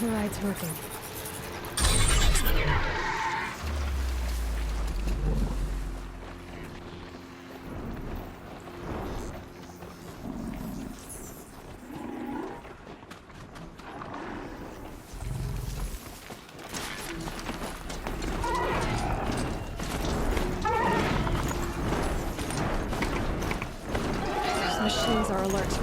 override's working. Those machines are alert.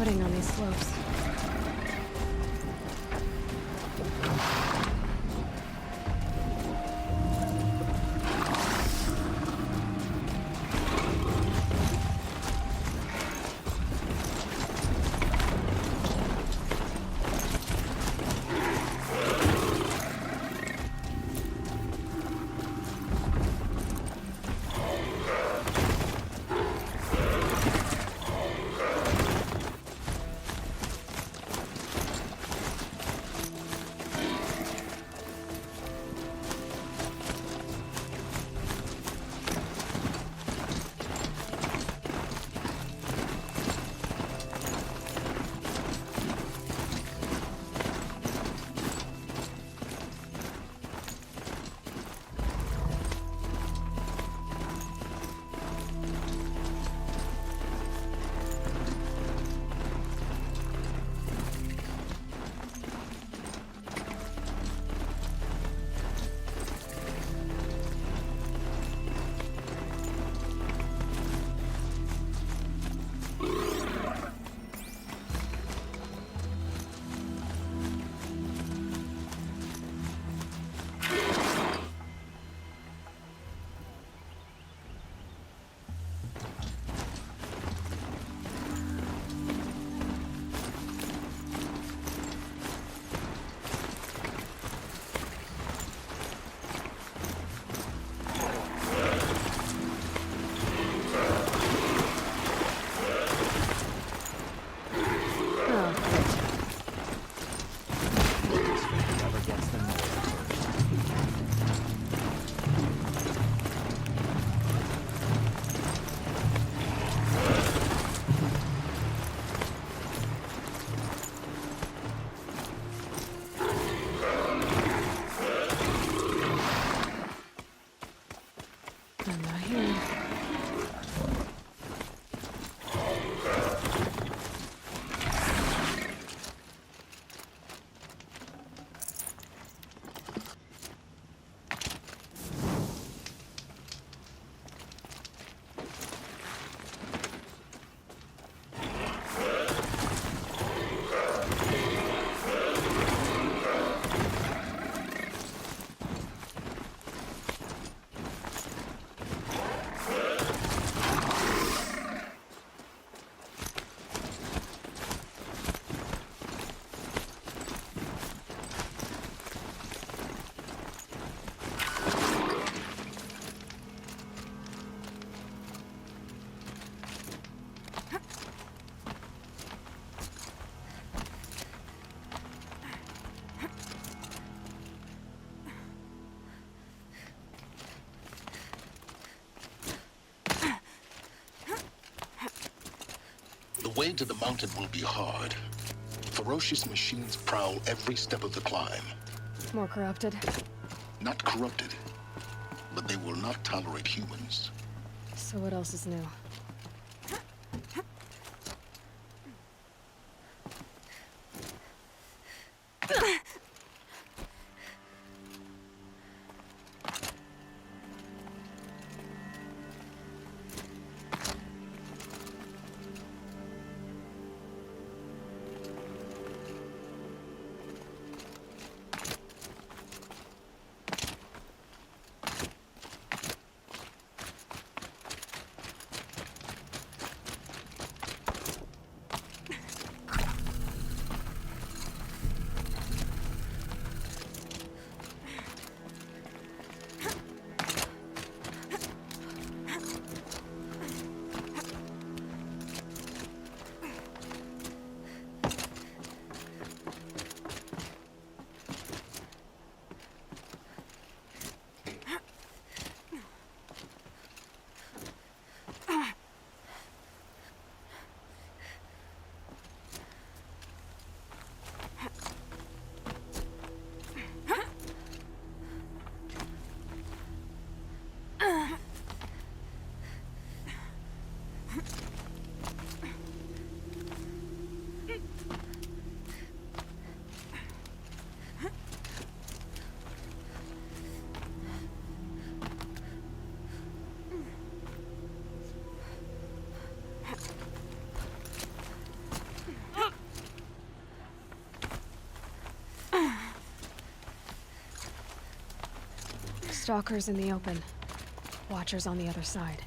Footing on these slopes. I'm not here. The way to the mountain will be hard. Ferocious machines prowl every step of the climb. More corrupted. Not corrupted, but they will not tolerate humans. So what else is new? Stalkers in the open. Watchers on the other side.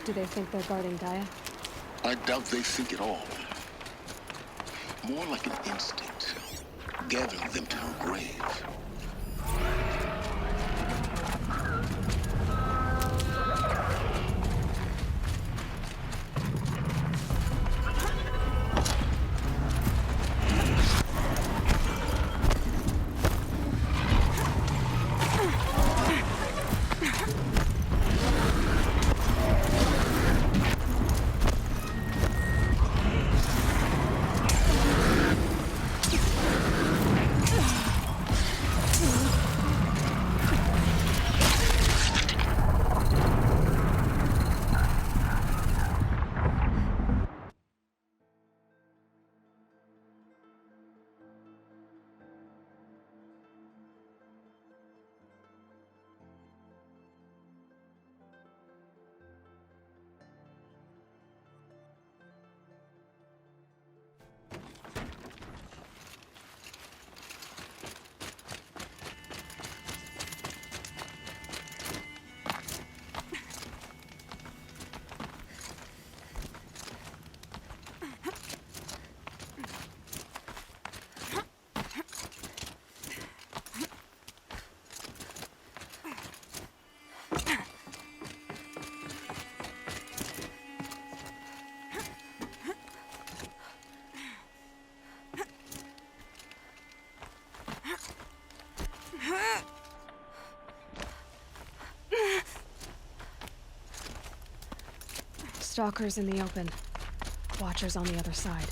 Do they think they're guarding Gaia? I doubt they think at all. More like an instinct, gathering them to her grave. Stalkers in the open. Watchers on the other side.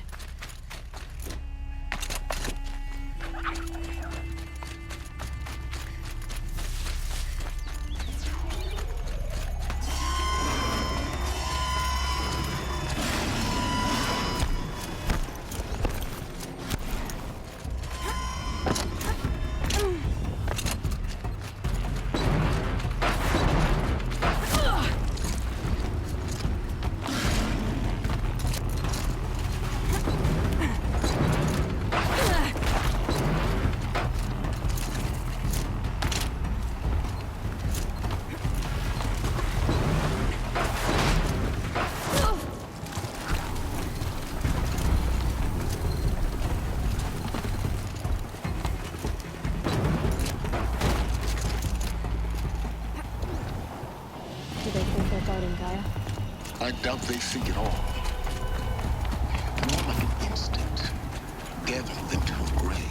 Do they think they're guarding Gaia? I doubt they think at all. More like an instinct, gathering them to her grave.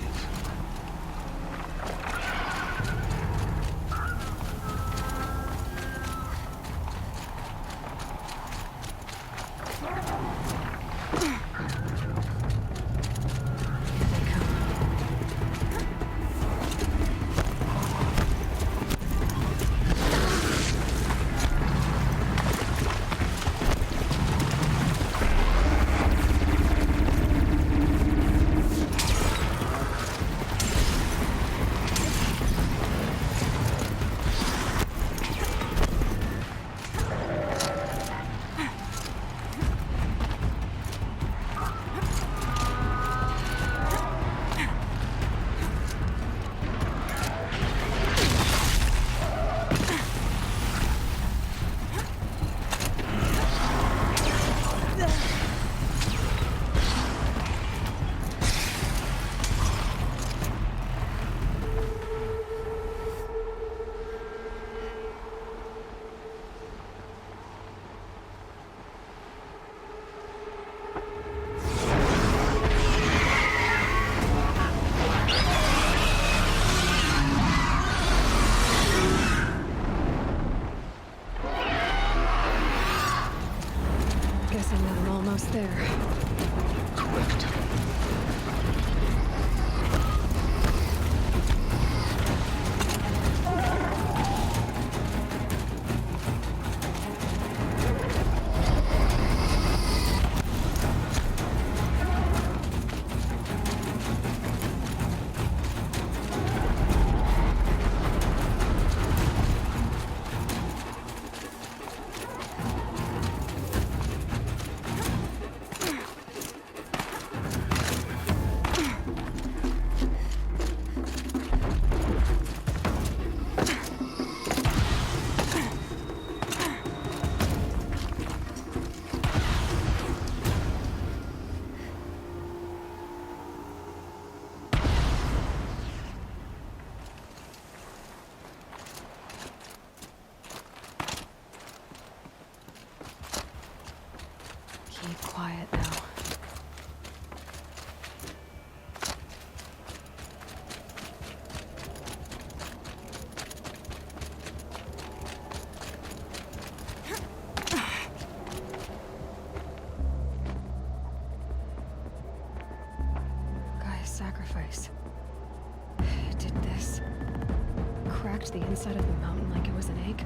packed the inside of the mountain like it was an egg?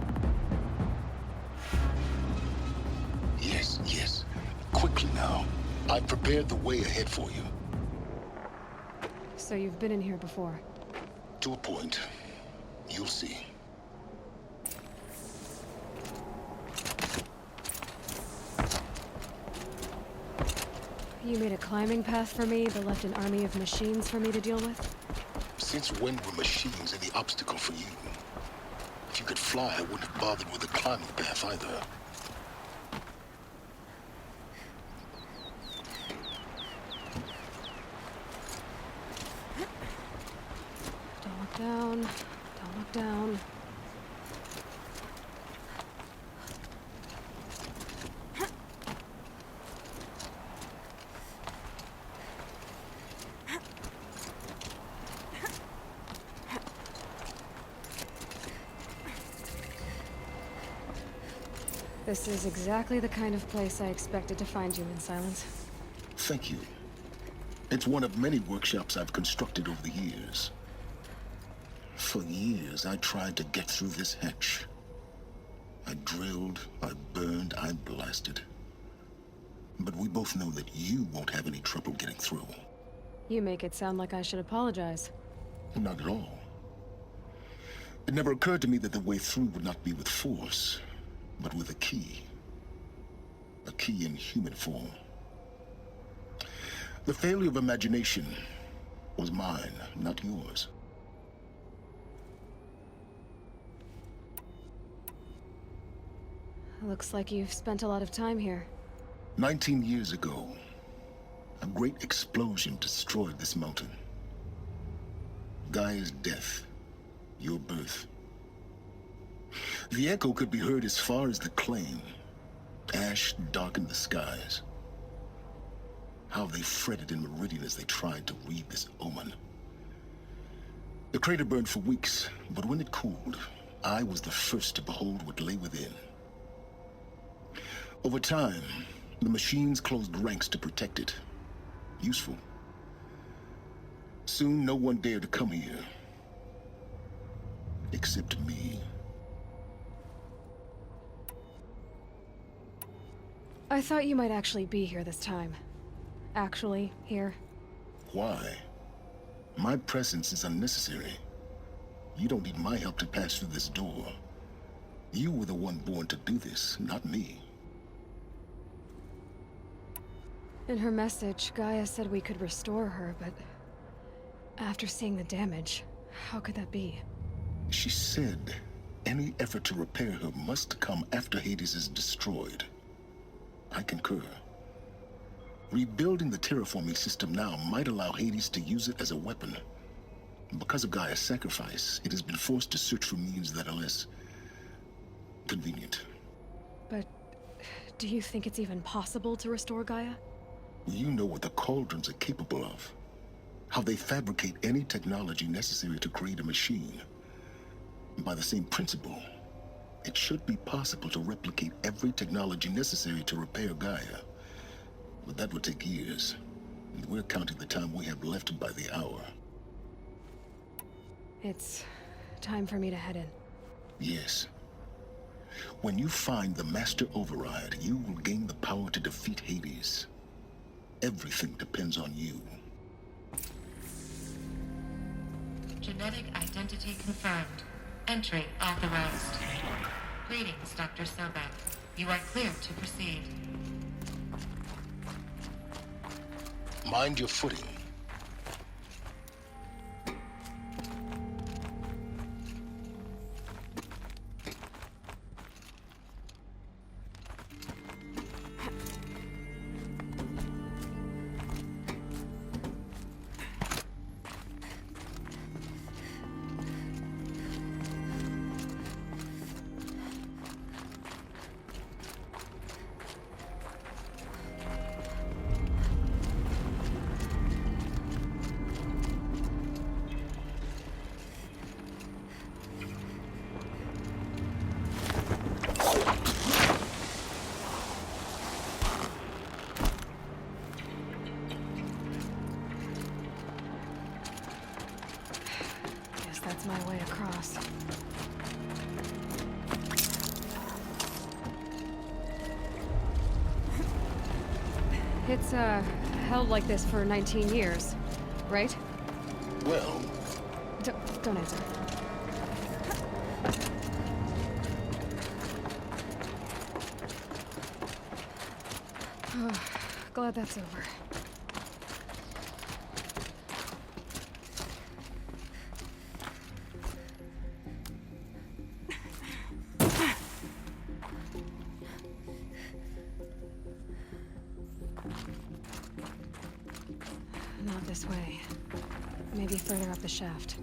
Yes, yes. Quickly now. I've prepared the way ahead for you. So you've been in here before? To a point. You'll see. You made a climbing path for me, but left an army of machines for me to deal with? Since when were machines any obstacle for you? If you could fly, I wouldn't have bothered with the climbing path either. Don't look down. Don't look down. This is exactly the kind of place I expected to find you in, Silence. Thank you. It's one of many workshops I've constructed over the years. For years, I tried to get through this hatch. I drilled, I burned, I blasted. But we both know that you won't have any trouble getting through. You make it sound like I should apologize. Not at all. It never occurred to me that the way through would not be with force, but with a key. A key in human form. The failure of imagination was mine, not yours. Looks like you've spent a lot of time here. 19 years ago, a great explosion destroyed this mountain. Gaia's death, your birth. The echo could be heard as far as the claim. Ash darkened the skies. How they fretted in Meridian as they tried to read this omen. The crater burned for weeks, but when it cooled, I was the first to behold what lay within. Over time, the machines closed ranks to protect it. Useful. Soon, no one dared to come here. Except me. I thought you might actually be here this time. Actually, here. Why? My presence is unnecessary. You don't need my help to pass through this door. You were the one born to do this, not me. In her message, Gaia said we could restore her, but after seeing the damage, how could that be? She said any effort to repair her must come after Hades is destroyed. I concur. Rebuilding the terraforming system now might allow Hades to use it as a weapon. Because of Gaia's sacrifice, it has been forced to search for means that are less convenient. But do you think it's even possible to restore Gaia? You know what the Cauldrons are capable of. How they fabricate any technology necessary to create a machine. By the same principle, it should be possible to replicate every technology necessary to repair Gaia. But that would take years. And we're counting the time we have left by the hour. It's time for me to head in. Yes. When you find the Master Override, you will gain the power to defeat Hades. Everything depends on you. Genetic identity confirmed. Entry authorized. Greetings, Dr. Sobek. You are clear to proceed. Mind your footing. our way across. It's, held like this for 19 years, right? Well, Don't answer. Glad that's over. Not this way. Maybe further up the shaft.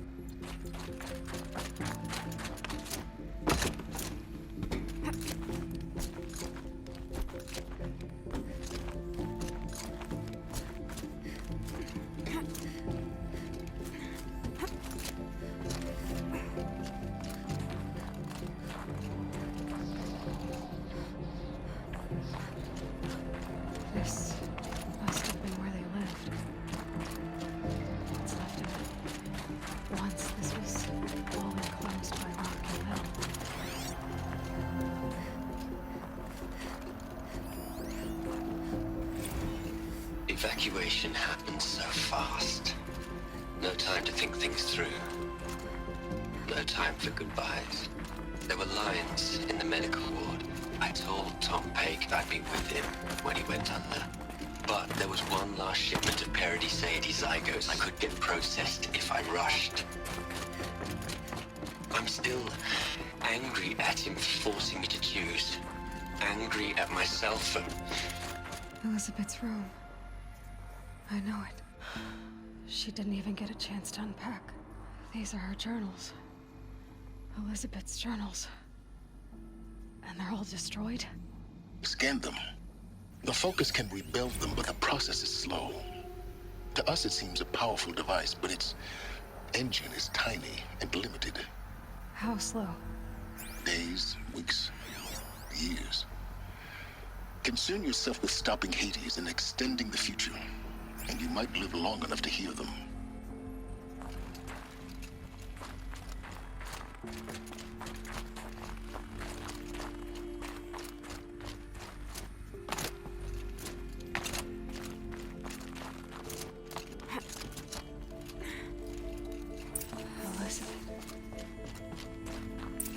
This must have been where they lived. What's left of it. Once this was all enclosed by rock and metal. Evacuation happened so fast. No time to think things through. No time for goodbyes. There were lines in the medical ward. I told Tom Paik I'd be with him when he went under. But there was one last shipment of Paradis-Sade zygotes I could get processed if I rushed. I'm still angry at him for forcing me to choose. Angry at myself for... Elizabeth's room. I know it. She didn't even get a chance to unpack. These are her journals. Elizabeth's journals. And they're all destroyed? scan them. The Focus can rebuild them, but the process is slow. To us, it seems a powerful device, but its engine is tiny and limited. How slow? Days, weeks, years. Concern yourself with stopping Hades and extending the future, and you might live long enough to hear them. Elizabeth.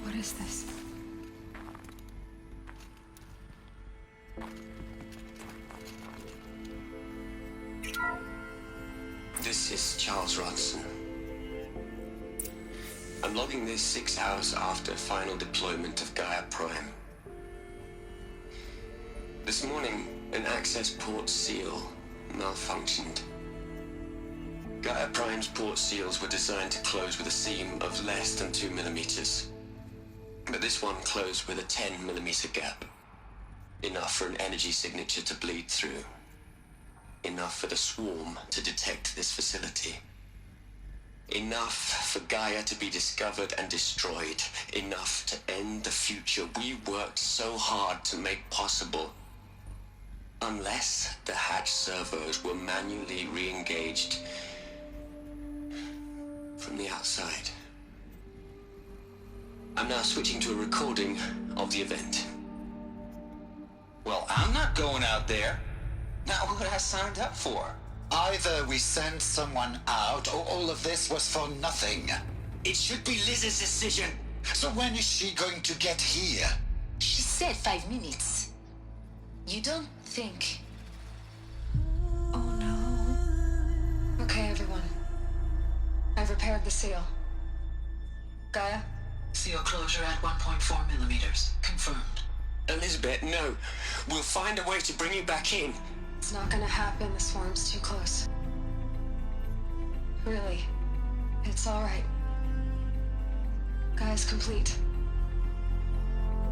What is this? This is Charles Ronson. I'm logging this 6 hours after final deployment of Gaia Prime. This morning, an access port seal malfunctioned. Gaia Prime's port seals were designed to close with a seam of less than 2 millimeters. But this one closed with a 10 millimeter gap. Enough for an energy signature to bleed through. Enough for the swarm to detect this facility. Enough for Gaia to be discovered and destroyed. Enough to end the future we worked so hard to make possible. Unless the hatch servos were manually re-engaged from the outside. I'm now switching to a recording of the event. Well, I'm not going out there. Not what I signed up for. Either we send someone out, or all of this was for nothing. It should be Liz's decision. So when is she going to get here? She said 5 minutes. You don't think... Oh no. Okay, everyone. I've repaired the seal. Gaia? Seal closure at 1.4 millimeters. Confirmed. Elizabeth, no. We'll find a way to bring you back in. It's not gonna happen. The swarm's too close. Really. It's alright. Gaia's complete.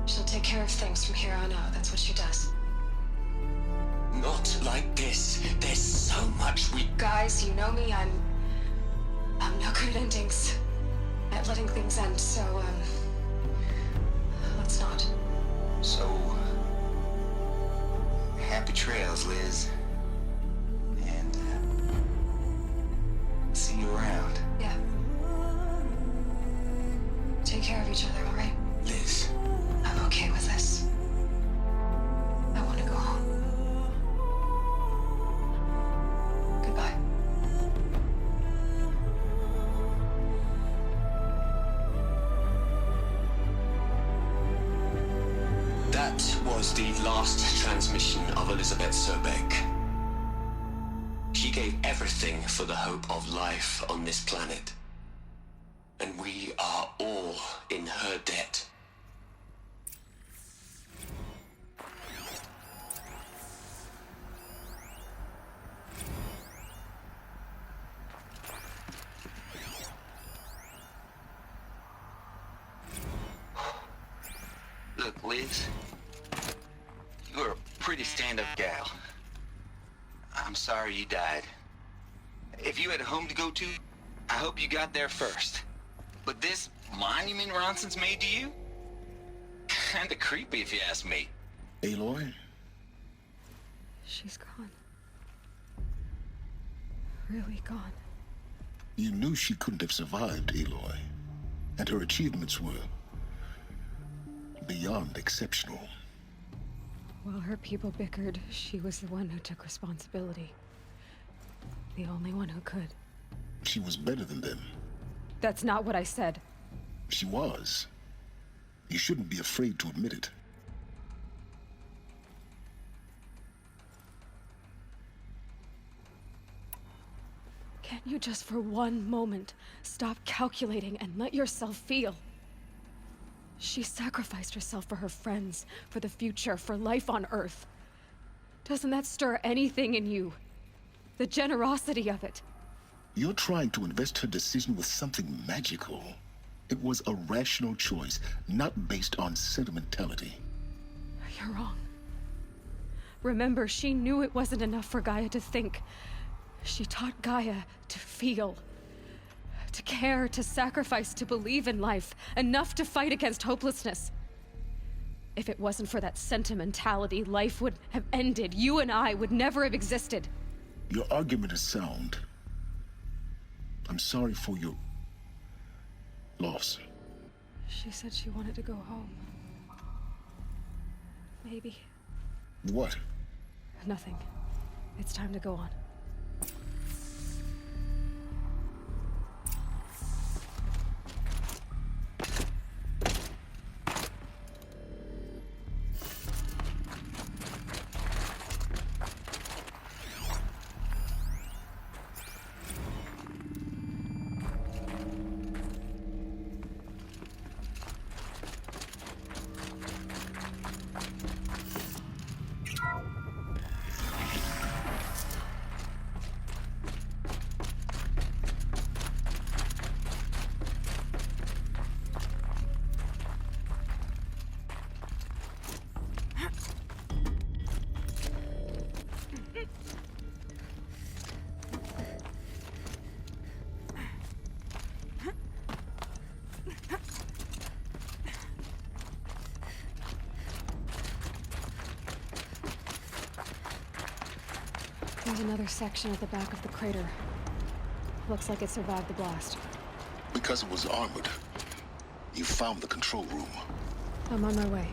She'll take care of things from here on out. That's what she does. Not like this. There's so much we... Guys, you know me. I'm no good at endings. At letting things end, so, let's not. So... happy trails, Liz. And, see you around. Yeah. take care of each other, all right? Liz, I'm okay with this. I want to go home. Goodbye. that was the last transmission of Elizabeth Sobek. She gave everything for the hope of life on this planet. And we are all in her debt. Look, Liz, you're a pretty stand-up gal. I'm sorry you died. If you had a home to go to, I hope you got there first. But this monument Ronson's made to you? Kinda creepy if you ask me. Aloy? She's gone. Really gone. You knew she couldn't have survived, Aloy. And her achievements were beyond exceptional. While her people bickered, she was the one who took responsibility. The only one who could. She was better than them. That's not what I said. She was. You shouldn't be afraid to admit it. Can't you just for one moment stop calculating and let yourself feel? She sacrificed herself for her friends, for the future, for life on Earth. Doesn't that stir anything in you? The generosity of it. You're trying to invest her decision with something magical. It was a rational choice, not based on sentimentality. You're wrong. Remember, she knew it wasn't enough for Gaia to think. She taught Gaia to feel. To care, to sacrifice, to believe in life. Enough to fight against hopelessness. If it wasn't for that sentimentality, life would have ended. You and I would never have existed. Your argument is sound. I'm sorry for your loss. She said she wanted to go home. Maybe. What? Nothing. It's time to go on. There's another section at the back of the crater. Looks like it survived the blast. Because it was armored. You found the control room. I'm on my way.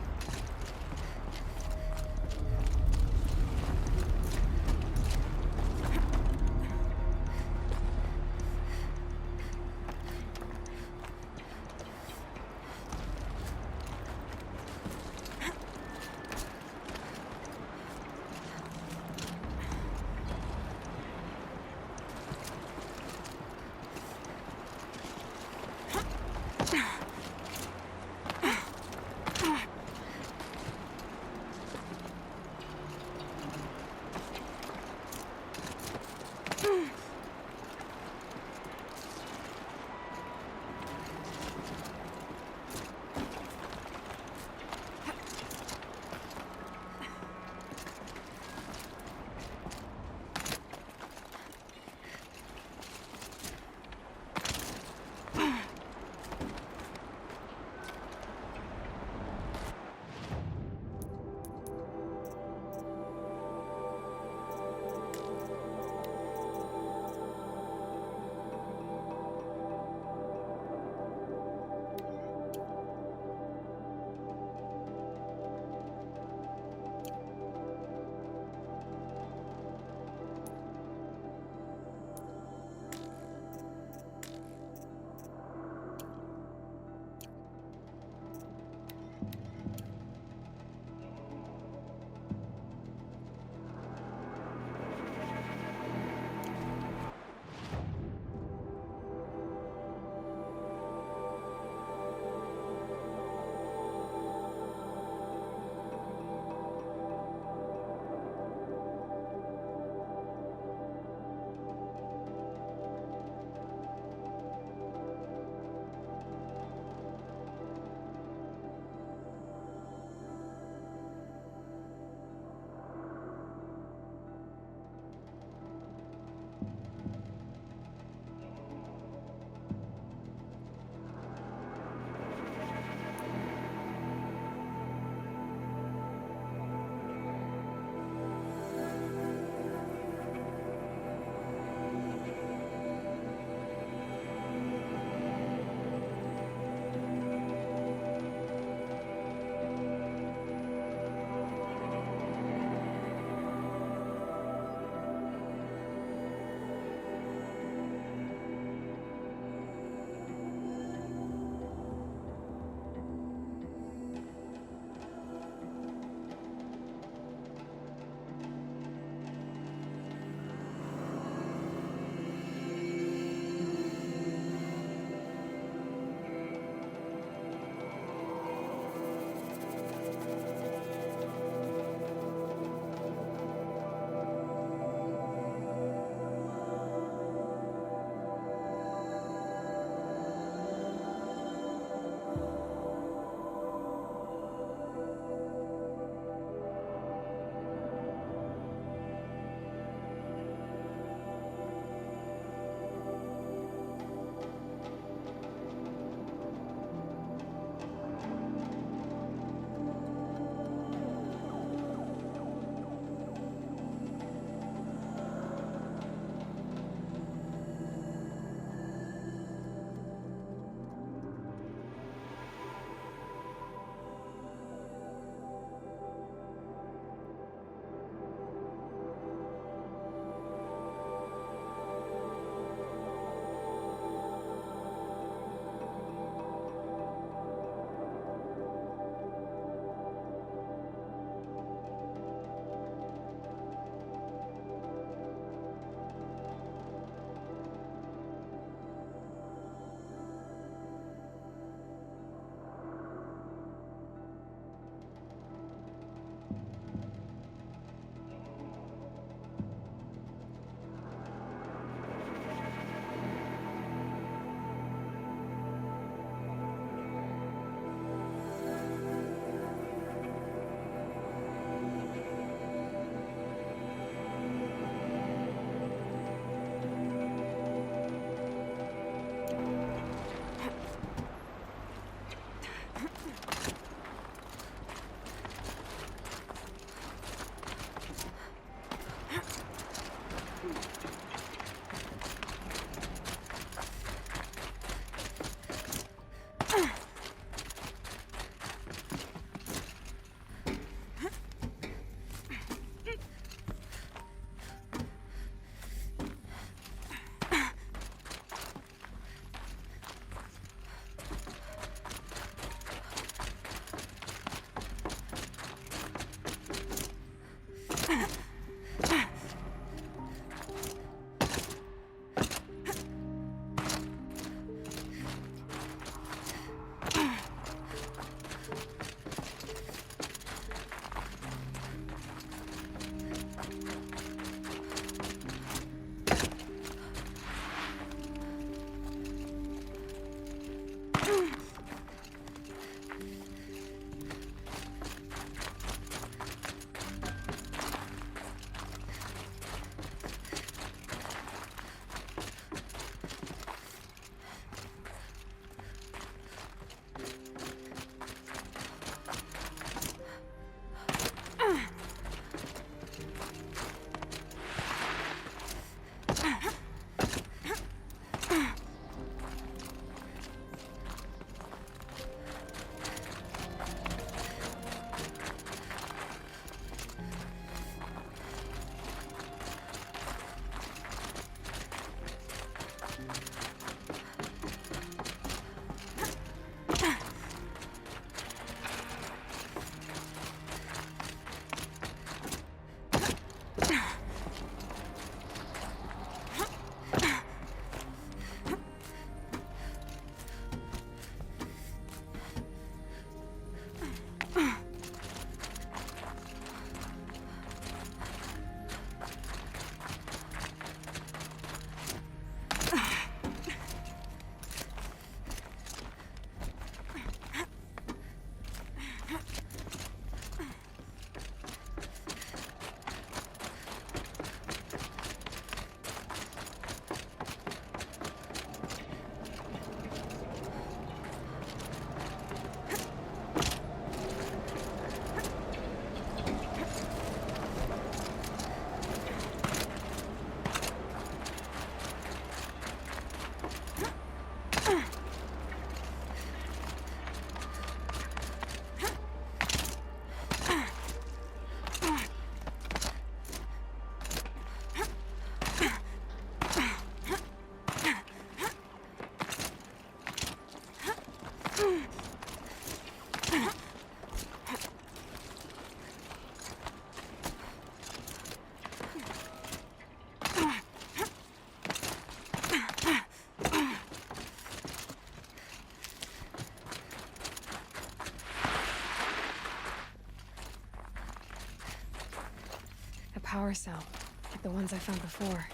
Power cell, like the ones I found before.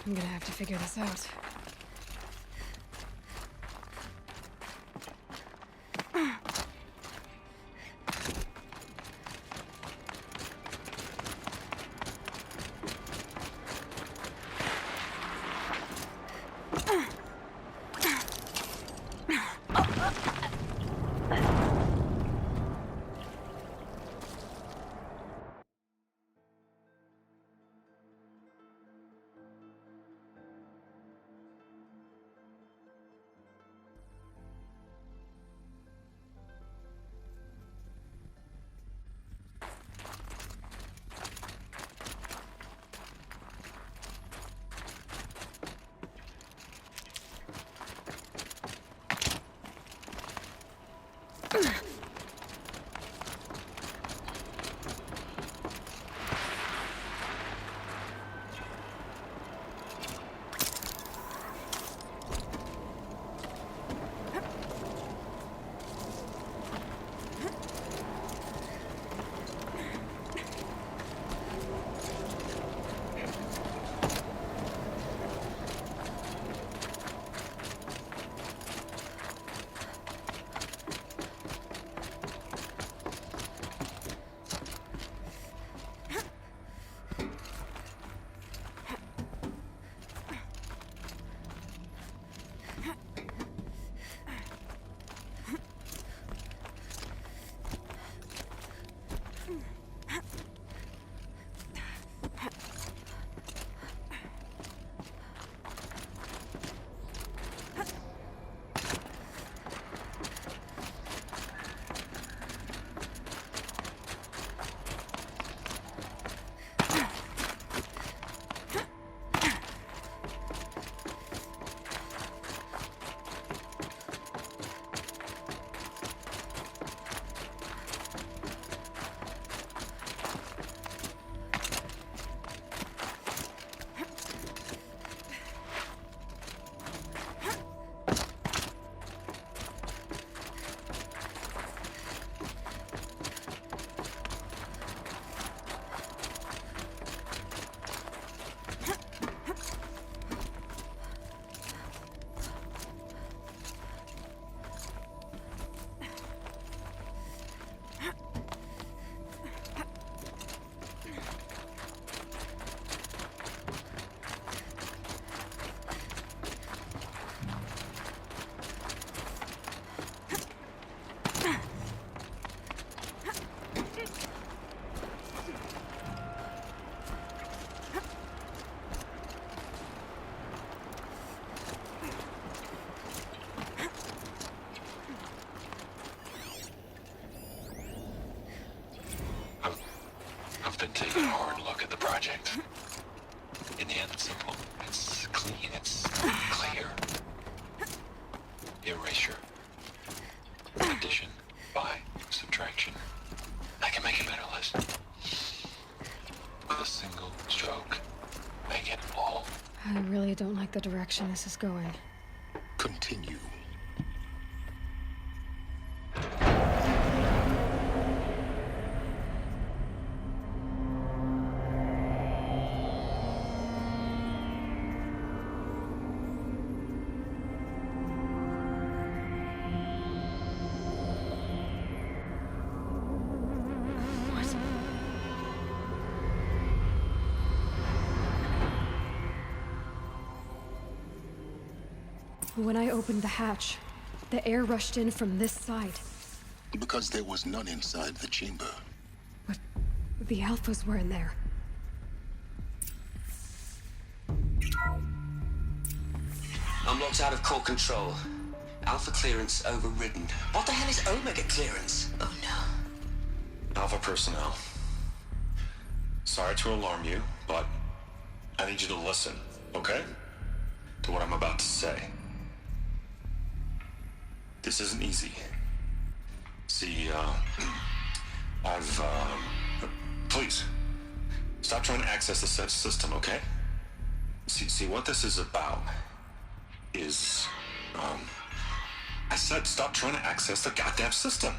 I'm gonna have to figure this out. Addition by subtraction. I can make a better list. With a single stroke, make it all. I really don't like the direction this is going. Continue. When I opened the hatch, the air rushed in from this side. Because there was none inside the chamber. But the Alphas were in there. I'm locked out of core control. Alpha clearance overridden. What the hell is Omega clearance? Oh no. Alpha personnel. Sorry to alarm you, but I need you to listen, okay? To what I'm about to say. This isn't easy. See, please, stop trying to access the system, okay? See, what this is about is, I said stop trying to access the goddamn system.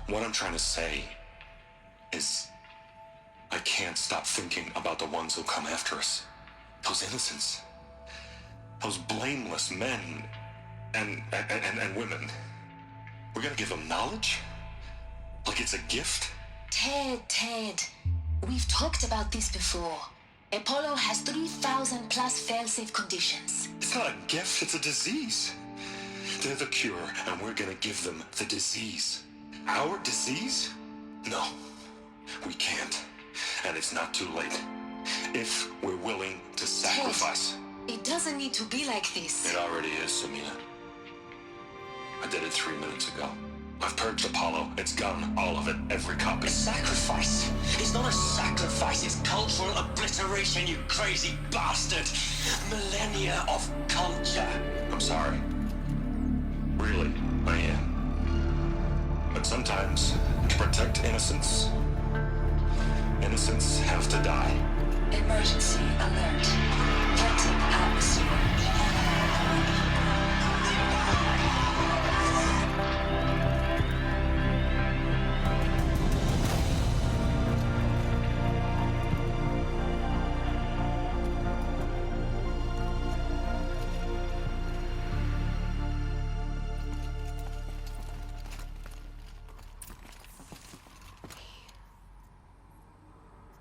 What I'm trying to say is, I can't stop thinking about the ones who come after us. Those innocents. Those blameless men and women. We're gonna give them knowledge? Like it's a gift? Ted. We've talked about this before. Apollo has 3,000 plus fail-safe conditions. It's not a gift, it's a disease. They're the cure, and we're gonna give them the disease. Our disease? No, we can't. And it's not too late. If we're willing to sacrifice. Ted, it doesn't need to be like this. It already is, Samina. I did it 3 minutes ago. I've purged Apollo. It's gone. All of it. Every copy. A sacrifice? It's not a sacrifice. It's cultural obliteration, you crazy bastard. Millennia of culture. I'm sorry. Really, I am. But sometimes, to protect innocence, innocents have to die. Emergency alert. Detecting atmosphere.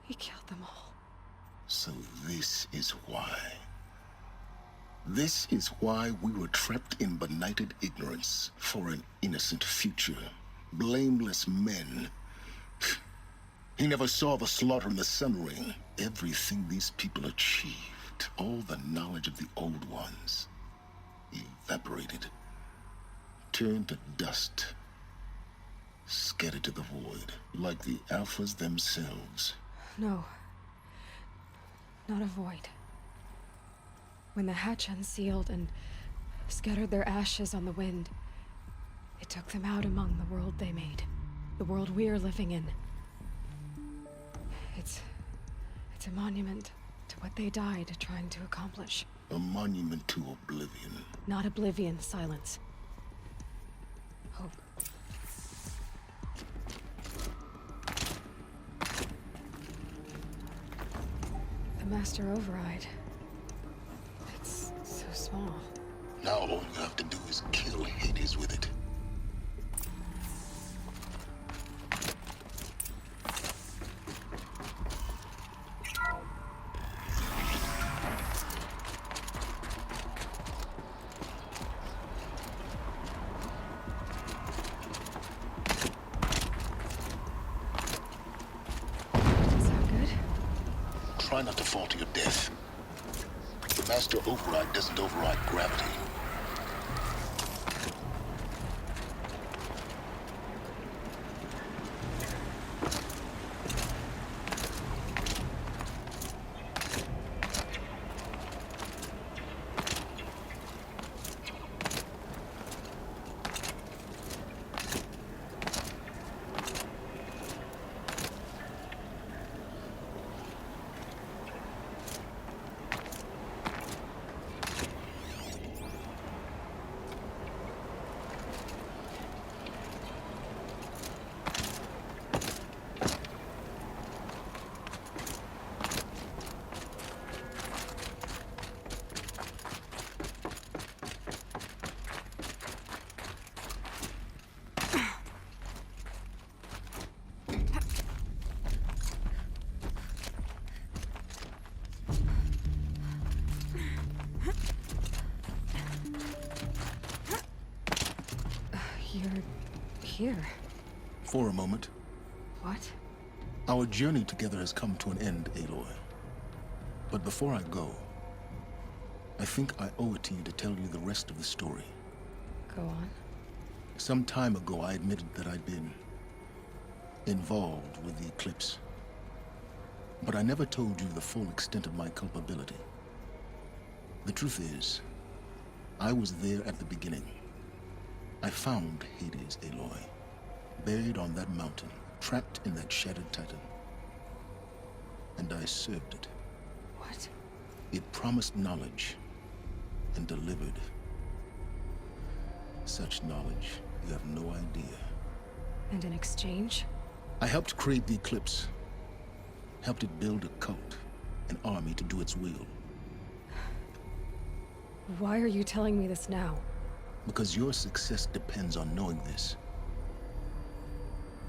He killed them all. So this is why. This is why we were trapped in benighted ignorance for an innocent future. Blameless men. He never saw the slaughter in the Sun Ring. Everything these people achieved, all the knowledge of the old ones, evaporated, turned to dust, scattered to the void, like the Alphas themselves. No. Not a void. When the hatch unsealed and scattered their ashes on the wind, it took them out among the world they made. The world we're living in. It's a monument to what they died trying to accomplish. A monument to oblivion. Not oblivion, silence. Hope. The Master Override. It's so small. Now all you have to do is kill Hades with it. Try not to fall to your death. The Master Override doesn't override gravity. You're here. For a moment. What? Our journey together has come to an end, Aloy. But before I go, I think I owe it to you to tell you the rest of the story. Go on. Some time ago, I admitted that I'd been involved with the Eclipse. But I never told you the full extent of my culpability. The truth is, I was there at the beginning. I found Hades, Aloy, buried on that mountain, trapped in that shattered titan. And I served it. What? It promised knowledge and delivered. Such knowledge, you have no idea. And in exchange? I helped create the Eclipse. Helped it build a cult, an army to do its will. Why are you telling me this now? Because your success depends on knowing this.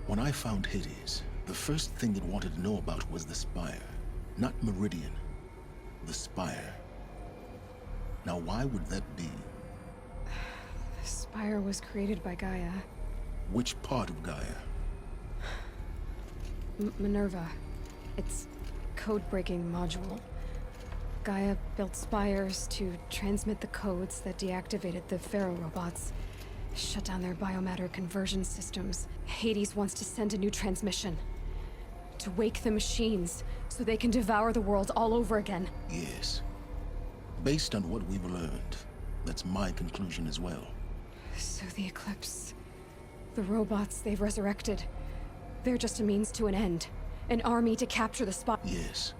When I found Hades, the first thing it wanted to know about was the Spire. Not Meridian. The Spire. Now, why would that be? The Spire was created by Gaia. Which part of Gaia? Minerva. It's code-breaking module. Gaia built spires to transmit the codes that deactivated the Pharaoh robots, shut down their biomatter conversion systems. Hades wants to send a new transmission. To wake the machines, so they can devour the world all over again. Yes. Based on what we've learned, that's my conclusion as well. So the Eclipse... the robots they've resurrected... they're just a means to an end. An army to capture the spot. Yes.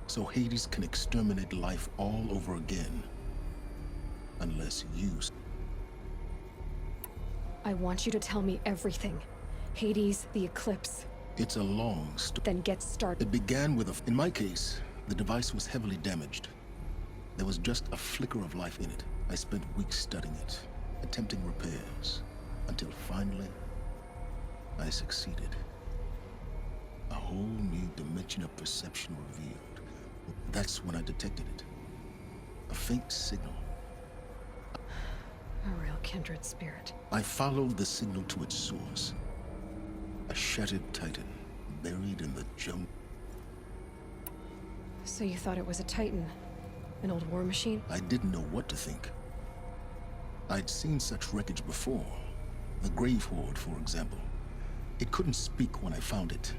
So Hades can exterminate life all over again. Unless you... I want you to tell me everything. Hades, the Eclipse. It's a long story. Then get started. It began with a... In my case, the device was heavily damaged. There was just a flicker of life in it. I spent weeks studying it, attempting repairs, until finally, I succeeded. A whole new dimension of perception revealed. That's when I detected it. A faint signal. A real kindred spirit. I followed the signal to its source. A shattered titan, buried in the jungle. So you thought it was a Titan? An old war machine? I didn't know what to think. I'd seen such wreckage before. The Grave Horde, for example. It couldn't speak when I found it,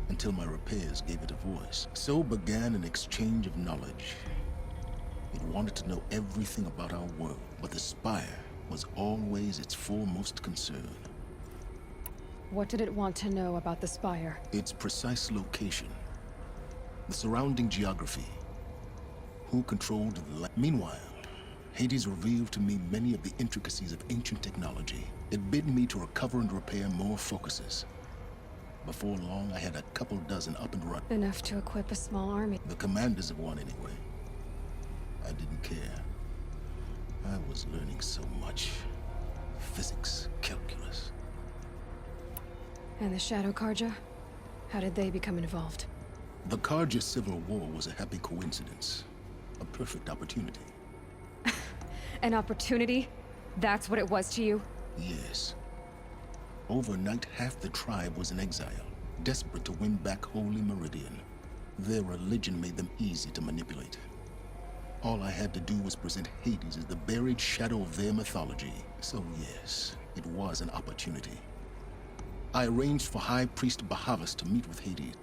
until my repairs gave it a voice. So began an exchange of knowledge. It wanted to know everything about our world, but the Spire was always its foremost concern. What did it want to know about the Spire? Its precise location, the surrounding geography, who controlled the land. Meanwhile, Hades revealed to me many of the intricacies of ancient technology. It bid me to recover and repair more focuses. Before long, I had a couple dozen up and running. Enough to equip a small army. The commanders of one, anyway. I didn't care. I was learning so much. Physics, calculus. And the Shadow Carja? How did they become involved? The Carja Civil War was a happy coincidence. A perfect opportunity. An opportunity? That's what it was to you? Yes. Overnight, half the tribe was in exile, desperate to win back Holy Meridian. Their religion made them easy to manipulate. All I had to do was present Hades as the buried shadow of their mythology. So yes, it was an opportunity. I arranged for High Priest Bahavas to meet with Hades.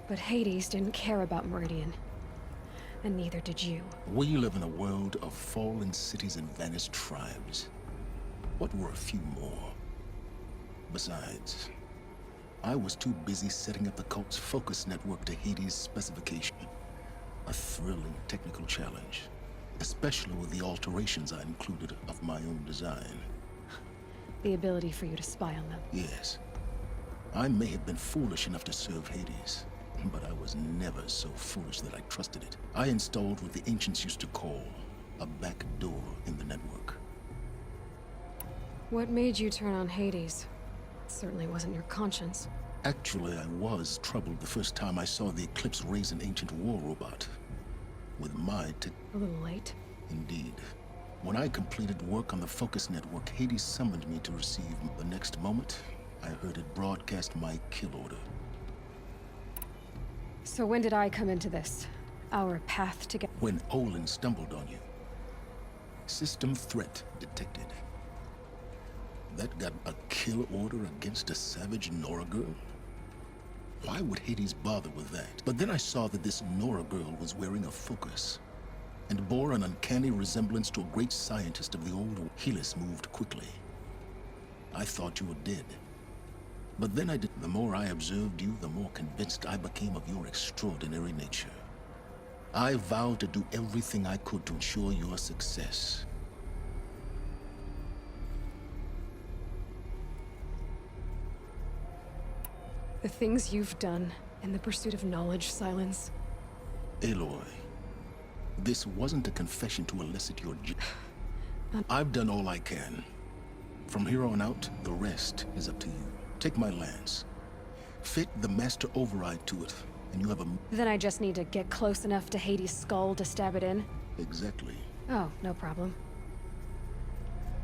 But Hades didn't care about Meridian. And neither did you. We live in a world of fallen cities and vanished tribes. What were a few more? Besides, I was too busy setting up the cult's focus network to Hades' specification. A thrilling technical challenge, especially with the alterations I included of my own design. The ability for you to spy on them. Yes. I may have been foolish enough to serve Hades, but I was never so foolish that I trusted it. I installed what the ancients used to call a back door in the network. What made you turn on Hades? It certainly wasn't your conscience. Actually, I was troubled the first time I saw the Eclipse raise an ancient war robot. With my A little late. Indeed. When I completed work on the Focus Network, Hades summoned me to receive. The next moment, I heard it broadcast my kill order. So when did I come into this? Our path together? When Olin stumbled on you. System threat detected. That got a kill order against a savage Nora girl? Why would Hades bother with that? But then I saw that this Nora girl was wearing a focus and bore an uncanny resemblance to a great scientist of the old world. Helis moved quickly. I thought you were dead. But then I did. The more I observed you, the more convinced I became of your extraordinary nature. I vowed to do everything I could to ensure your success. The things you've done in the pursuit of knowledge, Silence. Aloy, this wasn't a confession to elicit your I've done all I can. From here on out, the rest is up to you. Take my lance. Fit the Master Override to it, and you have a... Then I just need to get close enough to Hades' skull to stab it in? Exactly. Oh, no problem.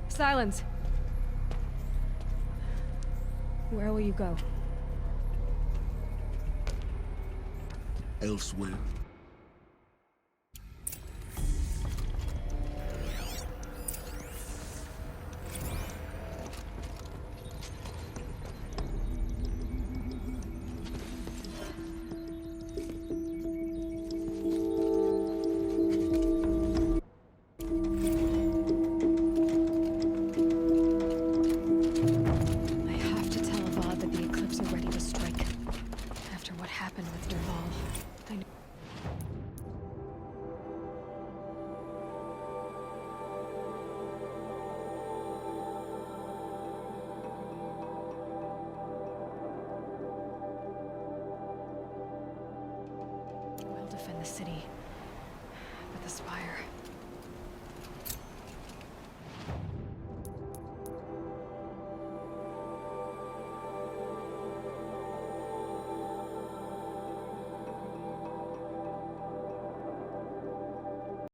Silence! Where will you go? Elsewhere. I have to tell Avad that the Eclipse are ready to strike. After what happened with Dervahl, I knew... We'll defend the city, but the Spire...